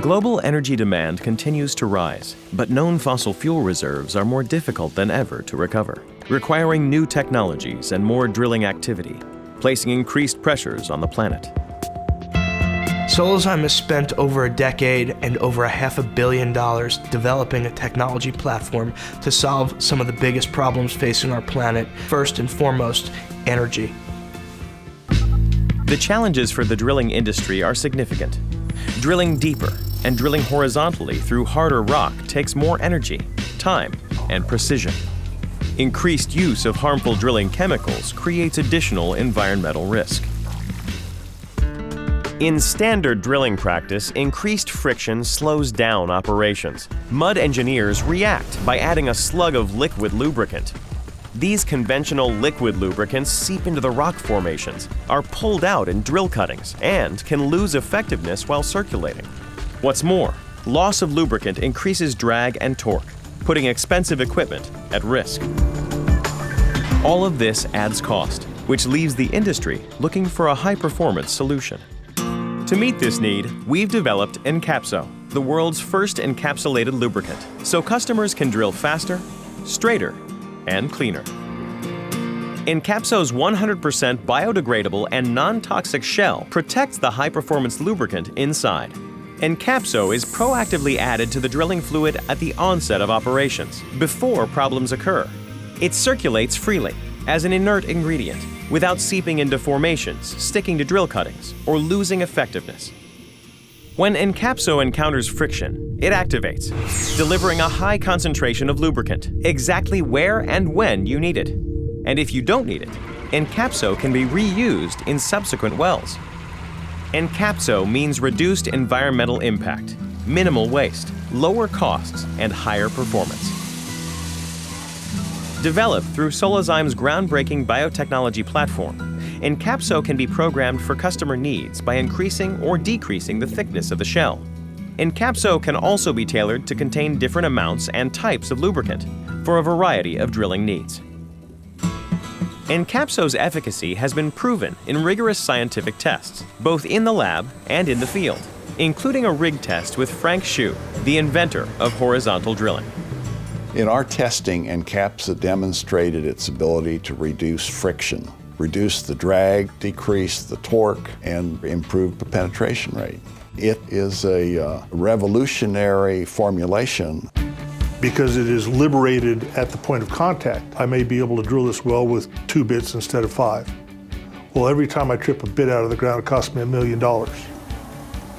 Global energy demand continues to rise, but known fossil fuel reserves are more difficult than ever to recover, requiring new technologies and more drilling activity, placing increased pressures on the planet. Solazyme has spent over a decade and over $500 million developing a technology platform to solve some of the biggest problems facing our planet, first and foremost, energy. The challenges for the drilling industry are significant. Drilling deeper and drilling horizontally through harder rock takes more energy, time, and precision. Increased use of harmful drilling chemicals creates additional environmental risk. In standard drilling practice, increased friction slows down operations. Mud engineers react by adding a slug of liquid lubricant. These conventional liquid lubricants seep into the rock formations, are pulled out in drill cuttings, and can lose effectiveness while circulating. What's more, loss of lubricant increases drag and torque, putting expensive equipment at risk. All of this adds cost, which leaves the industry looking for a high-performance solution. To meet this need, we've developed Encapso, the world's first encapsulated lubricant, so customers can drill faster, straighter, and cleaner. Encapso's 100% biodegradable and non-toxic shell protects the high-performance lubricant inside. Encapso is proactively added to the drilling fluid at the onset of operations, before problems occur. It circulates freely, as an inert ingredient, without seeping into formations, sticking to drill cuttings, or losing effectiveness. When Encapso encounters friction, it activates, delivering a high concentration of lubricant, exactly where and when you need it. And if you don't need it, Encapso can be reused in subsequent wells. Encapso means reduced environmental impact, minimal waste, lower costs, and higher performance. Developed through Solazyme's groundbreaking biotechnology platform, Encapso can be programmed for customer needs by increasing or decreasing the thickness of the shell. Encapso can also be tailored to contain different amounts and types of lubricant for a variety of drilling needs. Encapso's efficacy has been proven in rigorous scientific tests, both in the lab and in the field, including a rig test with Frank Hsu, the inventor of horizontal drilling. In our testing, Encapso demonstrated its ability to reduce friction, reduce the drag, decrease the torque, and improve the penetration rate. It is a revolutionary formulation. Because it is liberated at the point of contact, I may be able to drill this well with 2 bits instead of 5. Well, every time I trip a bit out of the ground, it costs me $1 million.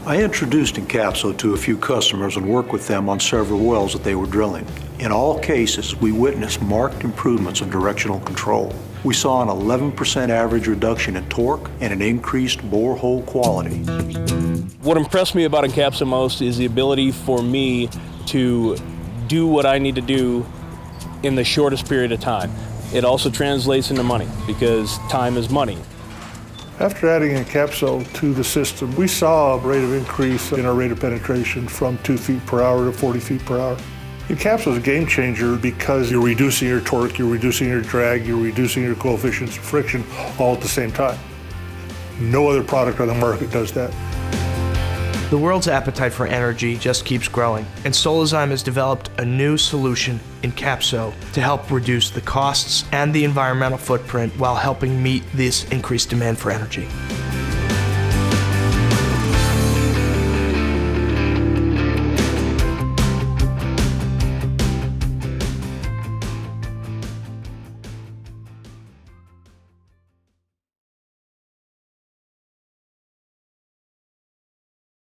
I introduced Encapso to a few customers and worked with them on several wells that they were drilling. In all cases, we witnessed marked improvements in directional control. We saw an 11% average reduction in torque and an increased borehole quality. What impressed me about Encapso most is the ability for me to do what I need to do in the shortest period of time. It also translates into money because time is money. After adding Encapso to the system, we saw a rate of increase in our rate of penetration from 2 feet per hour to 40 feet per hour. Encapso is a game changer because you're reducing your torque, you're reducing your drag, you're reducing your coefficients of friction all at the same time. No other product on the market does that. The world's appetite for energy just keeps growing, and Solazyme has developed a new solution, Encapso, to help reduce the costs and the environmental footprint while helping meet this increased demand for energy.